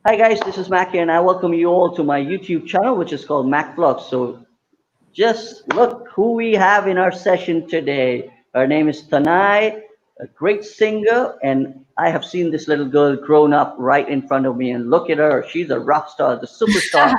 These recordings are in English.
Hi guys, this is Mac here, and I welcome you all to my YouTube channel, which is called Mac Vlogs. So just look who we have in our session today. Her name is Thanae, a great singer, and I have seen this little girl grown up right in front of me. And look at her; she's a rock star, the superstar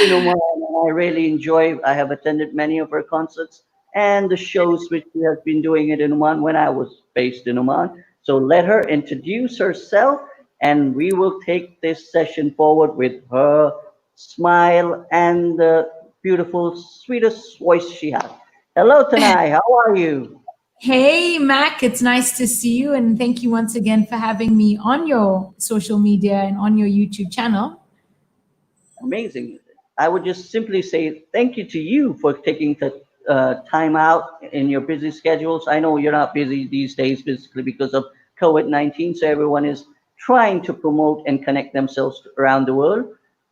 in Oman, and I really enjoy. I have attended many of her concerts and the shows which she has been doing it in Oman when I was based in Oman. So let her introduce herself, and we will take this session forward with her smile and the beautiful, sweetest voice she has. Hello, Tanai. How are you? Hey, Mac, it's nice to see you. And thank you once again for having me on your social media and on your YouTube channel. Amazing. I would just simply say thank you to you for taking the time out in your busy schedules. I know you're not busy these days, basically because of COVID-19. So everyone is trying to promote and connect themselves around the world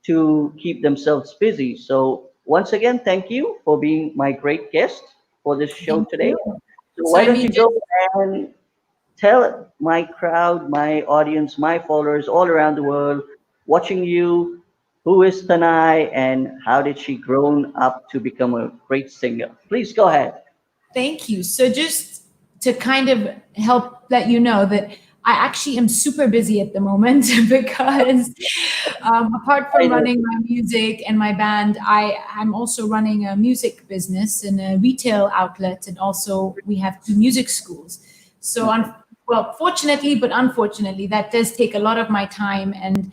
to keep themselves busy. So once again, thank you for being my great guest for this show Thank today. you. So So, why I don't you mean, go and tell my crowd, my audience, my followers all around the world watching you, who is Tanai and how did she grown up to become a great singer? Please go ahead. thank you. So, just to kind of help let you know that I actually am super busy at the moment because apart I from know. running my music and my band, I'm also running a music business and a retail outlet. And also, we have two music schools. So, well, fortunately, but unfortunately, that does take a lot of my time. And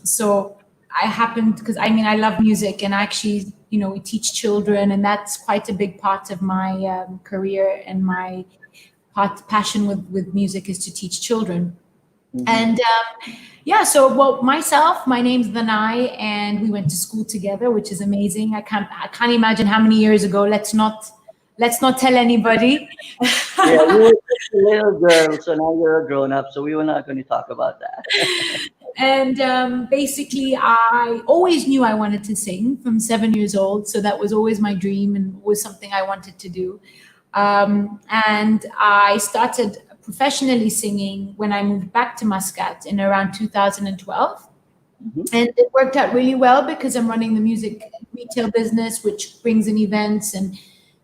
so I happened because I love music and actually, we teach children, and that's quite a big part of my career and my passion with music is to teach children. Mhm. And yeah, so well, my name's Danai, and we went to school together, which is amazing. I can't imagine how many years ago. Let's not tell anybody. Yeah, you were just a little girl, so now you're a grown up, so we were not going to talk about that. And basically, I always knew I wanted to sing from 7 years old. So that was always my dream and was something I wanted to do. And I started professionally singing when I moved back to Muscat in around 2012. Mhm. And it worked out really well because I'm running the music retail business, which brings in events, and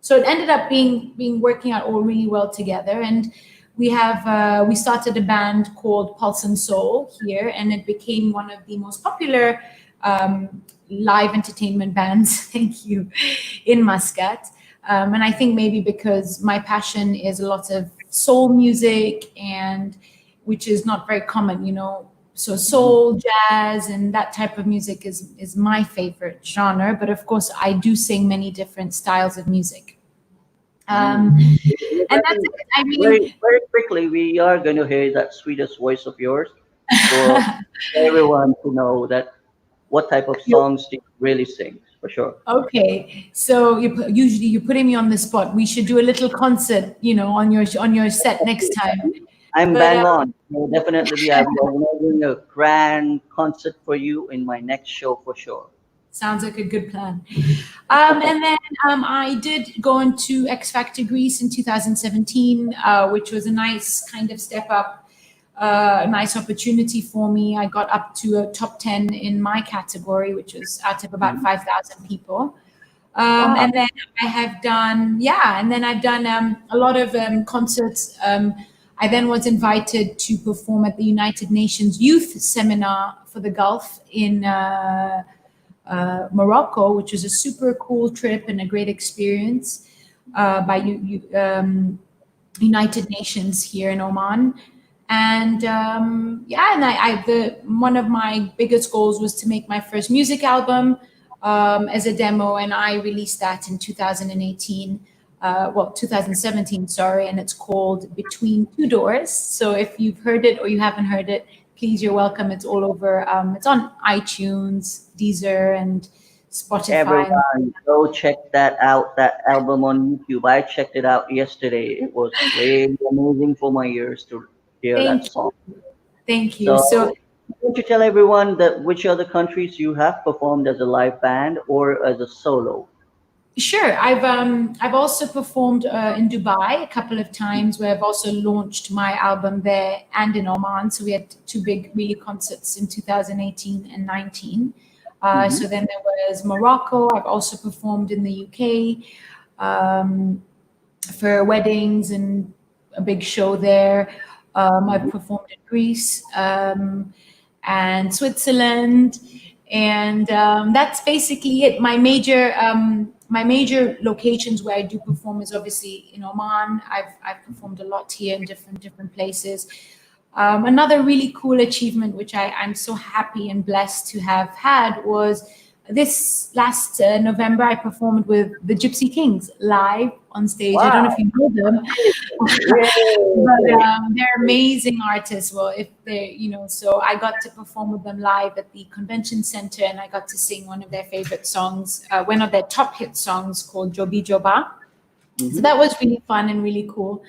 so it ended up being working out all really well together. And we started a band called Pulseandsoul here, and it became one of the most popular live entertainment bands. Thank you, in Muscat. And I think maybe because my passion is a lot of soul music, and which is not very common. So Mhm. soul, jazz, and that type of music is my favorite genre. But of course, I do sing many different styles of music. Mm. Um, We're and that's going it. I very, mean, very quickly, we are going to hear that sweetest voice of yours for everyone to know that what type of songs do you really sing, for sure. okay. So usually you're putting me on the spot. We should do a little concert, on your set next time. I'm But bang on. Will definitely be. I'm organizing a grand concert for you in my next show for sure. sounds like a good plan. And then I did go into X Factor Greece in 2017, which was a nice kind of step up, a nice opportunity for me. I got up to a top 10 in my category, which was out of about Mhm. 5,000 people. Wow. And then I have done, yeah, and then I've done a lot of concerts. I then was invited to perform at the United Nations Youth Seminar for the Gulf in Morocco, which was a super cool trip and a great experience by United Nations here in Oman. And yeah, and one of my biggest goals was to make my first music album as a demo, and I released that in 2018. Well, 2017, sorry, and it's called Between Two Doors. So if you've heard it or you haven't heard it, please, you're welcome. It's all over. It's on iTunes, Deezer, and Spotify. Everyone, go check that out. That album on YouTube. I checked it out yesterday. It was really amazing for my ears to hear that Thank song. you. Thank you. So, So won't you tell everyone that which other countries you have performed as a live band or as a solo? Sure. I've also performed in Dubai a couple of times, where I've also launched my album there, and in Oman. So we had two big really concerts in 2018 and 19. Hmm. So then there was Morocco. I've also performed in the UK for weddings and a big show there. I've performed in Greece and Switzerland, and that's basically it. My major locations where I do perform is obviously in Oman. I've performed a lot here in different places. Another really cool achievement, which I'm so happy and blessed to have had, was this last November. I performed with the Gypsy Kings live on stage. I don't know Wow. if you know them, but Yay. they're amazing artists. Well, if they, so I got to perform with them live at the convention center, and I got to sing one of their favorite songs, one of their top hit songs called Jobi Joba. So Hmm. that was really fun and really cool.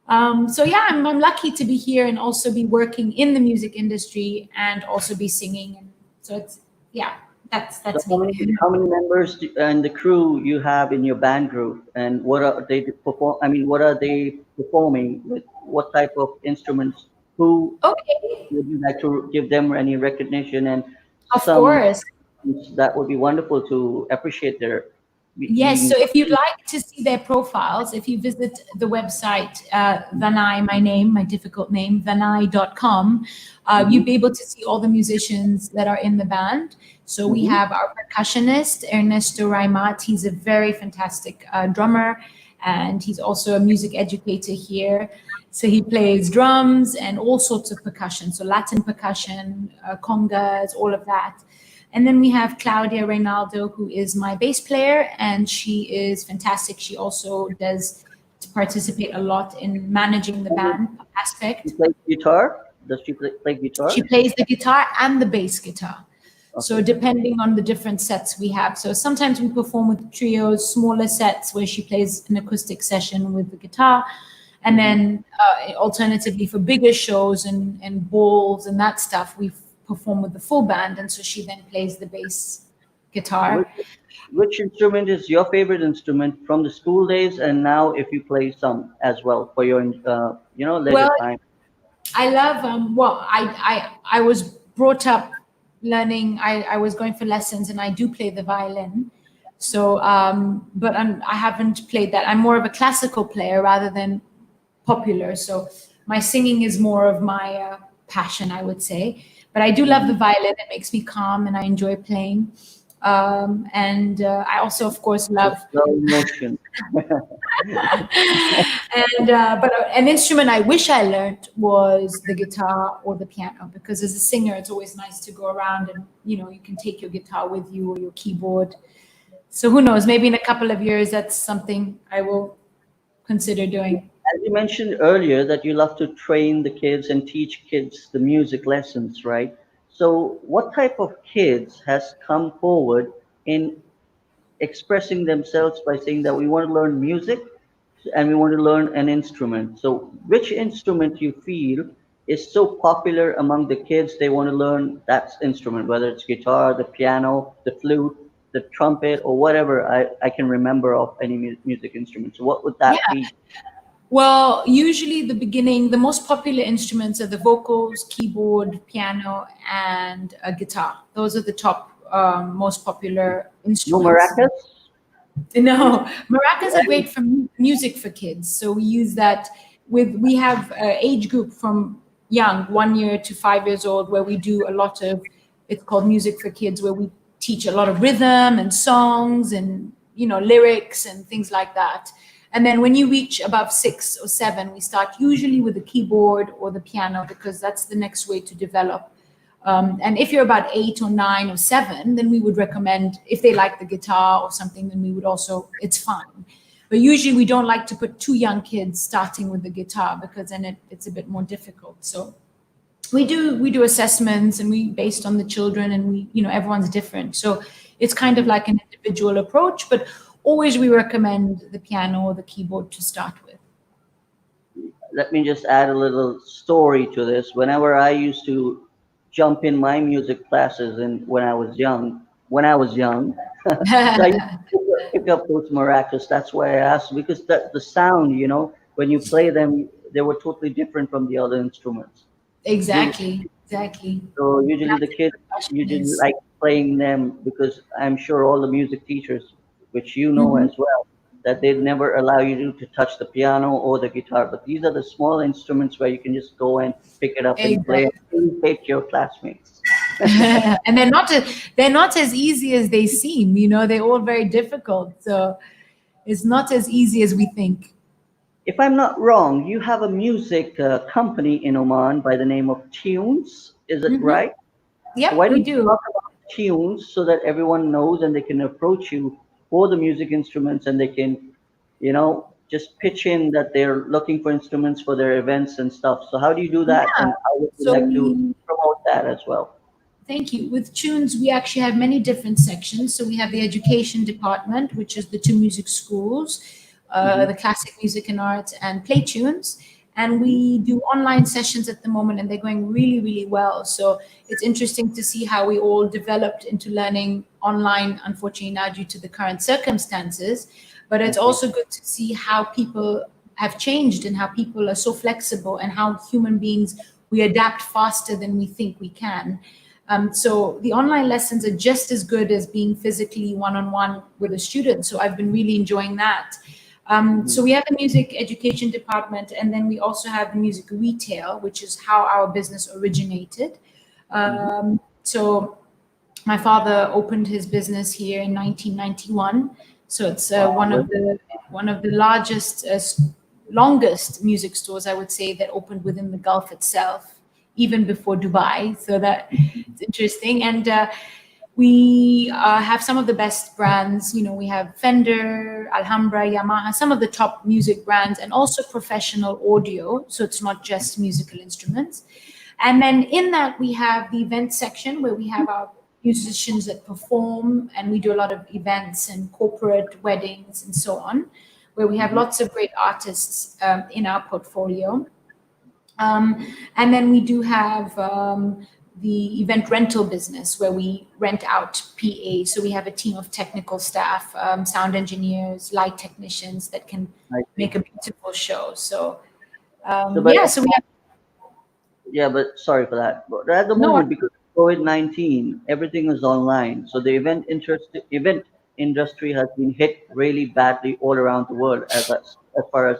So yeah, I'm lucky to be here and also be working in the music industry and also be singing. And so it's, yeah, So that's how me. many members and the crew you have in your band group, and what are they perform? I mean, what are they performing with? What type of instruments? Who Okay, would you like to give them any recognition and of some course. that would be wonderful to appreciate their Yes, being. so if you'd like to see their profiles, if you visit the website, Thanai, my name, my difficult name, Thanai.com, you'll Mhm, be able to see all the musicians that are in the band. So we mhm, have our percussionist, Ernesto Raimat. He's a very fantastic drummer, and he's also a music educator here. So he plays drums and all sorts of percussion, so Latin percussion, congas, all of that. And then we have Claudia Reynaldo, who is my bass player, and she is fantastic. She also does participate a lot in managing the and band she aspect. plays guitar. Does she play She guitar? plays the guitar and the bass guitar. So Okay. depending on the different sets we have. So sometimes we perform with trios, smaller sets where she plays an acoustic session with the guitar. And Hmm. then alternatively for bigger shows and balls and that stuff, we perform with the full band. And so she then plays the bass Which guitar. which instrument is your favorite instrument from the school days, and now if you play some as well for your leisure Well, time? I love I was brought up learning. I was going for lessons, and I do play the violin. So, but I haven't played that. I'm more of a classical player rather than popular. So my singing is more of my passion, I would say. But I do love Hmm. the violin. It makes me calm, and I enjoy playing. And I also, of course, The love slow motion. and but an instrument I wish I learned was the guitar or the piano, because as a singer it's always nice to go around and you can take your guitar with you or your keyboard. So who knows, maybe in a couple of years that's something I will consider doing. As you mentioned earlier, that you love to train the kids and teach kids the music lessons, right? So, what type of kids has come forward in expressing themselves by saying that we want to learn music and we want to learn an instrument? So, which instrument you feel is so popular among the kids? They want to learn that instrument, whether it's guitar, the piano, the flute, the trumpet, or whatever I can remember of any music instrument. So, what would that Yeah, be? well, usually the most popular instruments are the vocals, keyboard, piano, and a guitar. Those are the top most popular No instruments. maracas? No, maracas are great for music for kids. So we use that we have age group from young, 1 year to 5 years old, where we do a lot of, it's called music for kids, where we teach a lot of rhythm and songs and, lyrics and things like that. And then when you reach above 6 or 7, we start usually with the keyboard or the piano, because that's the next way to develop. And if you're about 8 or 9 or 7, then we would recommend, if they like the guitar or something, then we would also, it's fine. But usually we don't like to put too young kids starting with the guitar, because then it's a bit more difficult. So we do assessments, and we based on the children, and everyone's different. So it's kind of like an individual approach, but always we recommend the piano or the keyboard to start with. Let me just add a little story to this. Whenever I used to jump in my music classes and when I was young, so I used pick up those maracas. That's why I asked, because the sound, when you play them, they were totally different from the other instruments. Usually, Exactly, exactly. so usually the That's kids percussion usually is. like playing them because I'm sure all the music teachers, which you know Mhm. as well, that they never allow you to touch the piano or the guitar. But these are the small instruments where you can just go and pick it up and play and Exactly. imitate your classmates. And they're not as easy as they seem, they're all very difficult. So it's not as easy as we think. If I'm not wrong, you have a music company in Oman by the name of Tunes. Is it Hmm. right? So Yep, why we don't you do. talk about tunes so that everyone knows and they can approach you for the music instruments and they can, just pitch in that they're looking for instruments for their events and stuff. So how do you do that Yeah. and how would you So like to we promote that as well? Thank you. With Tunes, we actually have many different sections. So we have the education department, which is the two music schools, Hmm. the classic music and arts, and play tunes. And Hmm. we do online sessions at the moment, and they're going really, really well. So it's interesting to see how we all developed into learning online, unfortunately, now due to the current circumstances. But I it's see. also good to see how people have changed and how people are so flexible and how human beings we adapt faster than we think we can. So the online lessons are just as good as being physically one-on-one with a student. So I've been really enjoying that. Hmm. So we have the music education department, and then we also have the music retail, which is how our business originated. Hmm. So my father opened his business here in 1991. So it's Wow, really? one of the largest, longest music stores, I would say, that opened within the Gulf itself, even before Dubai. So that it's interesting. And we have some of the best brands. We have Fender, Alhambra, Yamaha, some of the top music brands, and also professional audio. So it's not just musical instruments. And then in that, we have the event section where we have our musicians that perform, and we do a lot of events and corporate weddings and so on, where we have Hmm. lots of great artists in our portfolio. And then we do have the event rental business where we rent out PA. So we have a team of technical staff, sound engineers, light technicians that can I see. make a beautiful show. So So, but yeah, so we have yeah, but sorry for that. But at the no. moment, because of COVID-19, everything is online. So the event industry has been hit really badly all around the world, as far as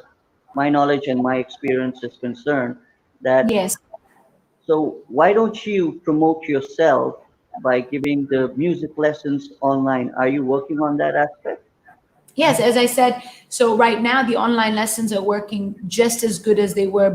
my knowledge and my experience is concerned. That Yes. so why don't you promote yourself by giving the music lessons online? Are you working on that aspect? Yes, as I said, so right now the online lessons are working just as good as they were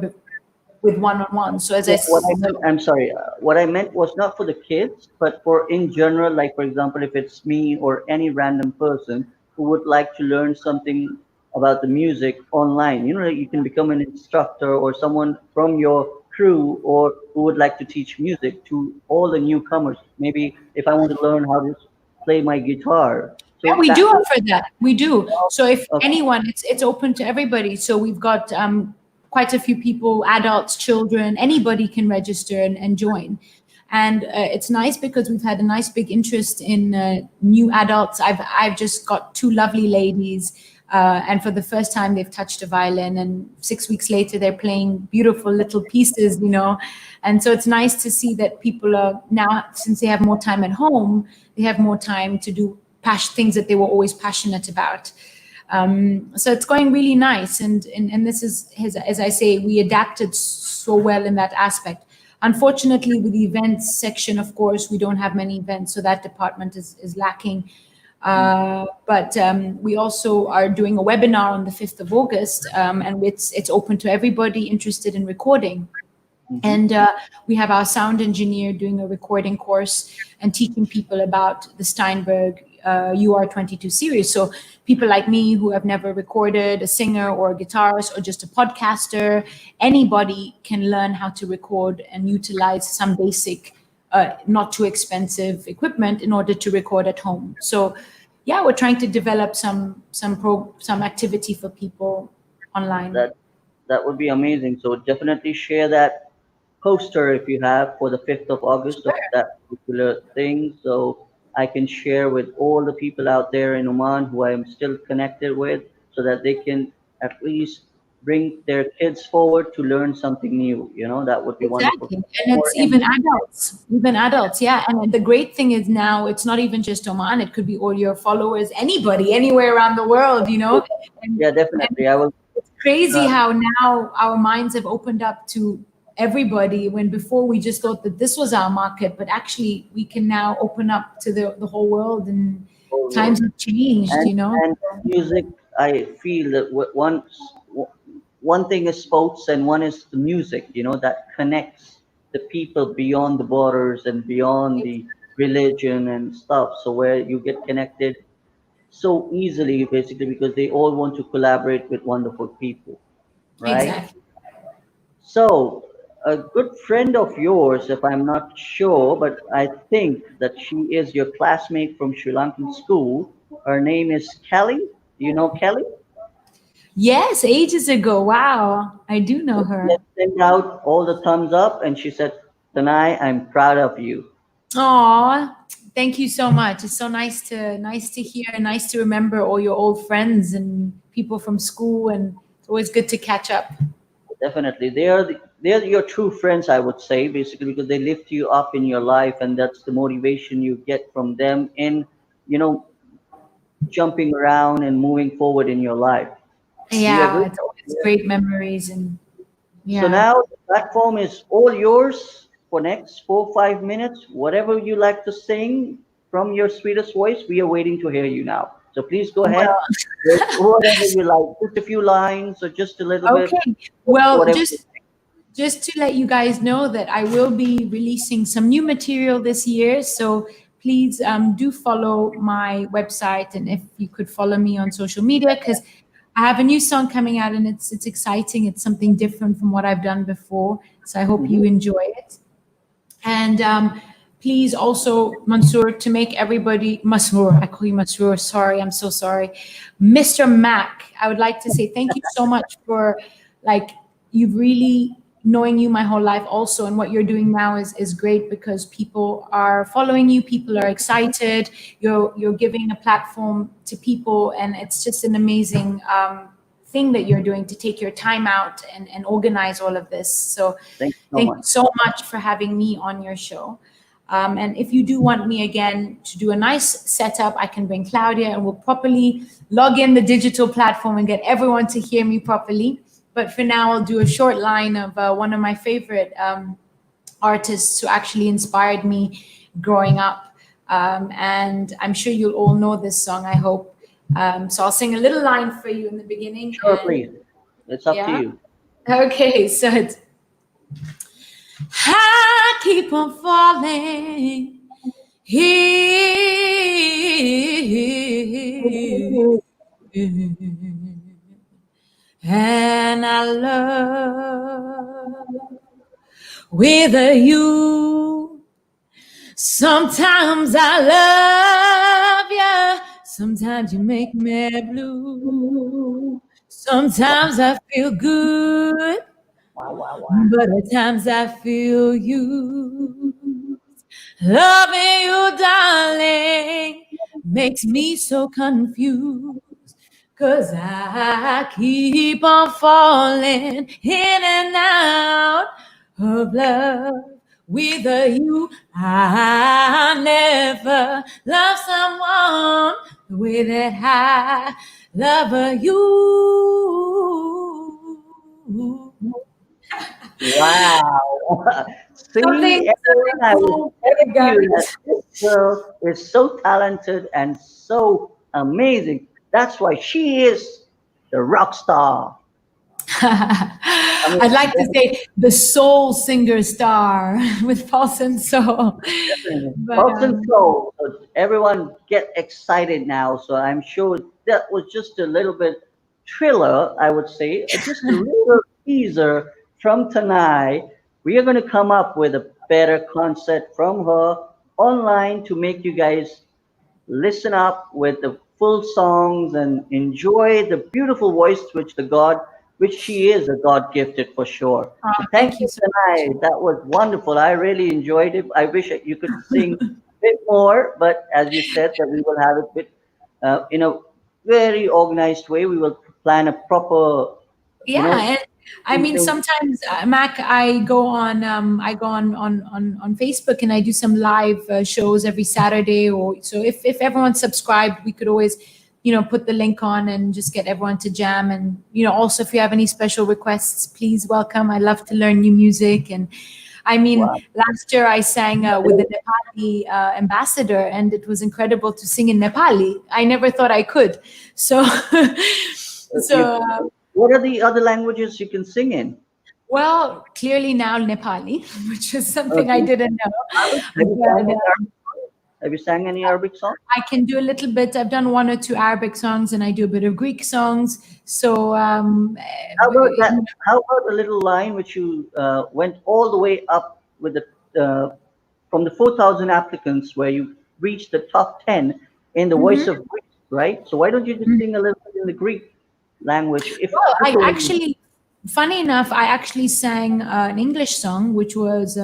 with one-on-one. So as I What I meant, so I'm sorry, what I meant was not for the kids, but for in general, like for example, if it's me or any random person who would like to learn something about the music online, you can become an instructor or someone from your crew or who would like to teach music to all the newcomers. Maybe if I want to learn how to play my guitar. yeah, So we do that way, offer that. We do. So if okay, anyone, it's open to everybody. So we've got quite a few people, adults, children, anybody can register and join. And it's nice because we've had a nice big interest in new adults. I've just got two lovely ladies, and for the first time they've touched a violin, and 6 weeks later they're playing beautiful little pieces. And so it's nice to see that people are now, since they have more time at home, they have more time to do things that they were always passionate about. So it's going really nice, and this is as I say, we adapted so well in that aspect. Unfortunately, with the events section, of course, we don't have many events, so that department is lacking. But we also are doing a webinar on the 5th of August, and it's open to everybody interested in recording. hmm. And we have our sound engineer doing a recording course and teaching people about the Steinberg UR22 series. So people like me who have never recorded, a singer or a guitarist or just a podcaster, anybody can learn how to record and utilize some basic, not too expensive equipment in order to record at home. So yeah, we're trying to develop some activity for people online. that that would be amazing. So definitely share that poster if you have for the 5th of August of Sure. that particular thing. So I can share with all the people out there in Oman who I am still connected with, so that they can at least bring their kids forward to learn something new. That would be wonderful. Exactly. And Or it's even adults. Yeah. And the great thing is now it's not even just Oman, it could be all your followers, anybody, anywhere around the world, And, yeah, and definitely. I will. it's crazy Uh, how now our minds have opened up to everybody when before we just thought that this was our market, but actually we can now open up to the whole world and times have changed, and and music, I feel that one thing is sports and one is the music, that connects the people beyond the borders and beyond the religion and stuff, so where you get connected so easily, basically, because they all want to collaborate with wonderful people, right? Exactly. So a good friend of yours, if I'm not sure, but I think that she is your classmate from Sri Lankan school. Her name is Kelly. Do you know Kelly? Yes, ages ago. Wow. I do know So she her. has sent out all the thumbs up and she said, Tanai, I'm proud of you. Aw, thank you so much. It's so nice to hear, nice to remember all your old friends and people from school, and it's always good to catch up. Definitely. They're your true friends, I would say, basically, because they lift you up in your life, and that's the motivation you get from them in, you know, jumping around and moving forward in your life. Do you Yeah, agree? it's always great memories and So yeah. now the platform is all yours for next 4 5 minutes. Whatever you like to sing from your sweetest voice, we are waiting to hear you now. So please go ahead Well, with whatever you like, just a few lines or just a little bit, okay. Well, whatever. just to let you guys know that I will be releasing some new material this year. So please do follow my website, and if you could follow me on social media, because I have a new song coming out and it's exciting. It's something different from what I've done before. So I hope Mhm. you enjoy it. And please also, Mansoor, to make everybody, Masroor, I call you Masroor, sorry, I'm so sorry. Mr. Mac, I would like to say thank you so much for, like, you've really, knowing you my whole life also, and what you're doing now is great because people are following you, people are excited, you're giving a platform to people, and it's just an amazing thing that you're doing to take your time out and organize all of this. So Thank you so thank you much. so much for having me on your show. And if you do want me again to do a nice setup, I can bring Claudia and we'll properly log in the digital platform and get everyone to hear me properly. But for now, I'll do a short line of one of my favorite artists who actually inspired me growing up. And I'm sure you'll all know this song, I hope. So I'll sing a little line for you in the beginning. Sure, And please. It's up to yeah. you. Okay, so it's I keep on falling here, and I love with you. Sometimes I love you, sometimes you make me blue. Sometimes I feel good, Wow, wow, wow. but at times I feel you. Loving you, darling, makes me so confused. 'Cause I keep on falling in and out of love with you. I never love someone the way that I love you. Wow. See, everyone, Something I was cool for telling you you that guys. this girl is so talented and so amazing. That's why she is the rock star. I mean, I'd like to say the soul singer star with Pulse and Soul. But Pulse and Soul. So everyone get excited now. So I'm sure that was just a little bit thriller, I would say, just a little teaser from Tanai. We are going to come up with a better concept from her online to make you guys listen up with the full songs and enjoy the beautiful voice which she is a God gifted for sure. So thank thank you you, so much. Tanai. That was wonderful. I really enjoyed it. I wish you could sing bit more, but as you said, that we will have it in a very organized way. We will plan a proper, you Yeah, know, and I mean sometimes Mac, I go on Facebook and I do some live shows every Saturday. Or so if everyone's subscribed, we could always put the link on and just get everyone to jam. And also if you have any special requests, please welcome. I love to learn new music. And I mean, wow. last year I sang with the Nepali ambassador, and it was incredible to sing in Nepali. I never thought I could. So, so What are the other languages you can sing in? well, clearly now Nepali, which is something I Okay. didn't know. But, Have you sang any Arabic song? I can do a little bit. I've done one or two Arabic songs, and I do a bit of Greek songs. So, How about that? How about a little line which you went all the way up with from the 4,000 applicants, where you reached the top 10 in the voice mhm. of Greek, right? So why don't you just sing a little bit in the Greek language? If Well, I also, actually, funny enough, I actually sang an English song, which was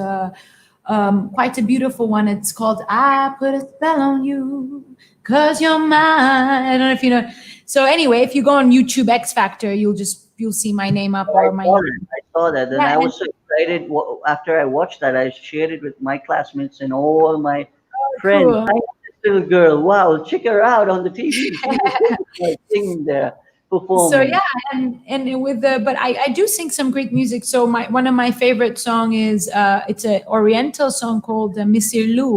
quite a beautiful one. It's called "I Put a Spell on You, 'Cause You're Mine." I don't know if you know. So anyway, if you go on YouTube X Factor, you'll see my name up I or my saw that. I saw that, and yeah. I And was so excited. After I watched that, I shared it with my classmates and all my friends. cool. I know this little girl. Wow, check her out on the TV. She was really singing there, So performing. yeah, and with the but I do sing some Greek music. So my one of my favorite song is it's a Oriental song called Misirlu,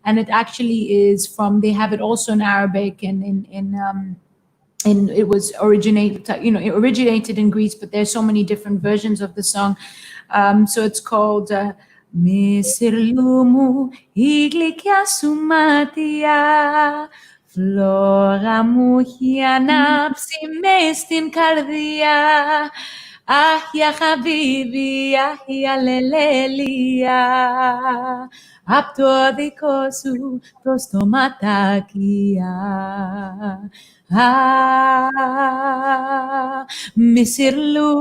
and it actually is from they have it also in Arabic and and it was it originated in Greece, but there's so many different versions of the song. So it's called Misirlumu iglikya sumatia Φλόγα μου έχει ανάψει μες στην καρδιά. Αχ, για χαβίβι, αχ, για λελέλια. Απ' το δικό σου το στοματάκι. Α, μισηρλού.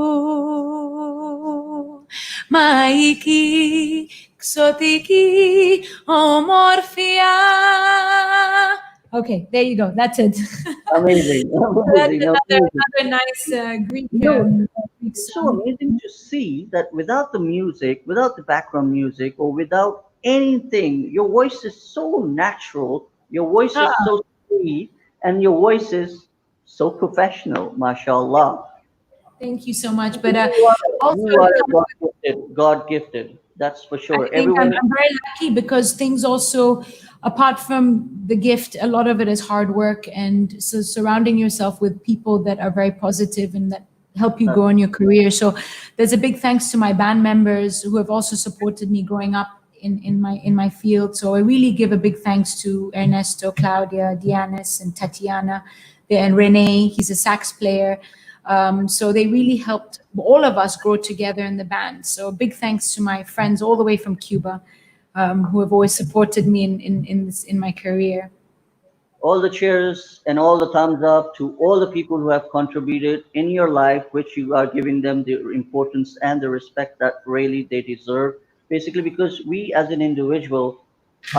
Μαϊκή, ξωτική, ομορφιά. Okay, there you go. That's it. Amazing, That's amazing, amazing. another nice Greek, No, Greek it's so song. amazing to see that without the music, without the background music, or without anything, your voice is so natural, your voice is Ah, so sweet, and your voice is so professional, mashallah. thank you so much. But also, You it are comes God gifted, God gifted. That's for I sure. think Everyone, I'm very lucky because things also, apart from the gift, a lot of it is hard work. And so surrounding yourself with people that are very positive and that help you uh, grow in your career. So there's a big thanks to my band members who have also supported me growing up in my field. So I really give a big thanks to Ernesto, Claudia, Dianis, and Tatiana, and Renee. He's a sax player. So they really helped all of us grow together in the band. So big thanks to my friends all the way from Cuba, who have always supported me in my career. all the cheers and all the thumbs up to all the people who have contributed in your life, which you are giving them the importance and the respect that really they deserve. Basically, because we as an individual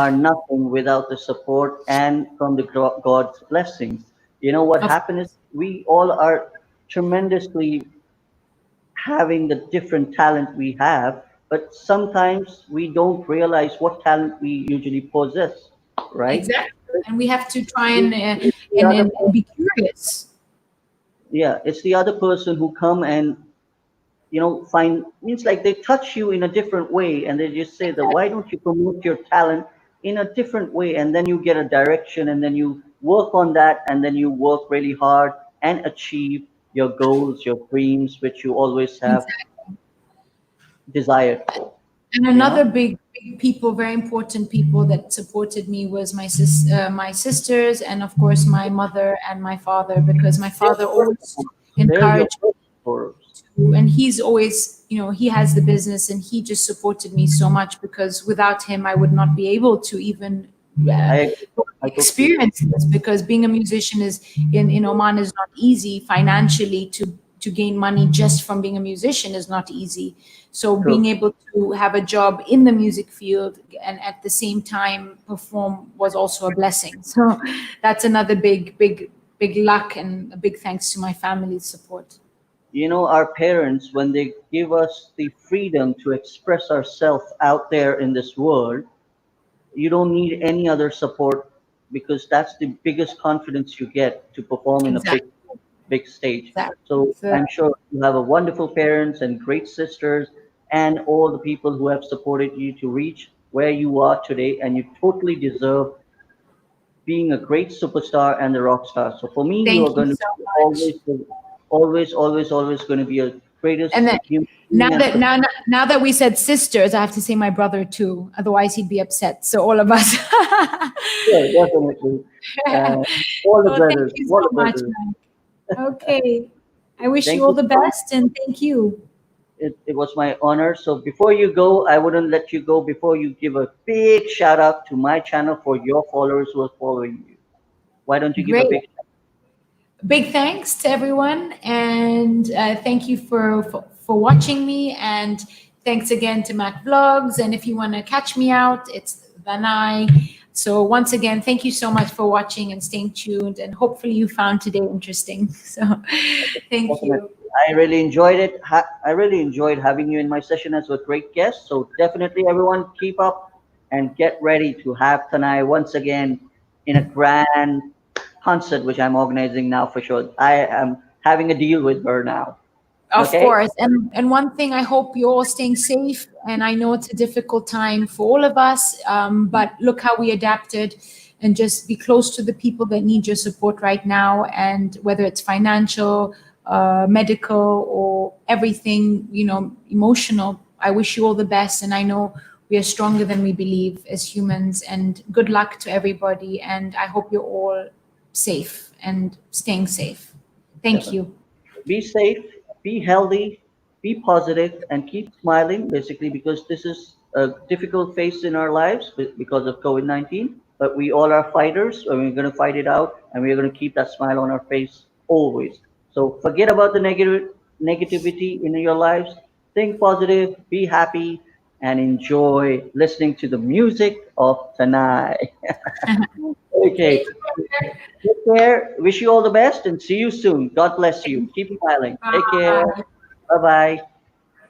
are nothing without the support and from the God's blessings. You know what Of happened is we all are tremendously having the different talent we have, but sometimes we don't realize what talent we usually possess, right? Exactly, and we have to try and It's the other and be curious. yeah, it's the other person who come and find means like they touch you in a different way, and they just say that why don't you promote your talent in a different way, and then you get a direction, and then you work on that, and then you work really hard and achieve your goals, your dreams, which you always have Exactly. desired for. And You know, another big people, very important people that supported me was my sisters, and of course my mother and my father, because my they're father your always they're your encouraged mentors. me to, and he's always, he has the business, and he just supported me so much because without him, I would not be able to even uh, I agree. I totally agree. experience this. Because being a musician is in Oman is not easy financially to to gain money just from being a musician is not easy. So True. being able to have a job in the music field and at the same time perform was also a blessing. So that's another big luck, and a big thanks to my family's support. Our parents, when they give us the freedom to express ourselves out there in this world, you don't need any other support, because that's the biggest confidence you get to perform in a Exactly. big stage. Exactly. So So I'm sure you have a wonderful parents and great sisters and all the people who have supported you to reach where you are today, and you totally deserve being a great superstar and a rock star. So for me, you are thank you going to so be much. always going to be a And greatest then human now being and that now that we said sisters, I have to say my brother too. Otherwise, he'd be upset. So all of us. yeah, definitely. Uh, all the Oh, thank brothers, you all so the much, brothers. Mike. Okay. I wish you Thank all you the so much. best, and thank you. It was my honor. So before you go, I wouldn't let you go before you give a big shout out to my channel for your followers who are following you. Why don't you give a Great. big Big thanks to everyone, and thank you for watching me, and thanks again to Mac Vlogs. And if you want to catch me out, it's Dhanai. So once again, thank you so much for watching and staying tuned, and hopefully you found today interesting. So thank definitely? you. I really enjoyed it. I really enjoyed having you in my session as a great guest. So definitely, everyone, keep up and get ready to have Tanai once again in a grand concert, which I'm organizing now for sure. I am having a deal with her now. Of Okay? course. And one thing, I hope you're all staying safe. And I know it's a difficult time for all of us, but look how we adapted, and just be close to the people that need your support right now. And whether it's financial, medical, or everything, emotional, I wish you all the best. And I know we are stronger than we believe as humans. And good luck to everybody. And I hope you're all safe and staying safe. Thank Definitely. you. Be safe, be healthy, be positive, and keep smiling, basically, because this is a difficult phase in our lives because of COVID 19. But we all are fighters, and we're going to fight it out, and we're going to keep that smile on our face always. So forget about the negativity in your lives. Think positive, be happy, and enjoy listening to the music of Tanai. Okay. Take care. Take care. Wish you all the best and see you soon. God bless you. Keep smiling. Take care. Bye. Bye bye.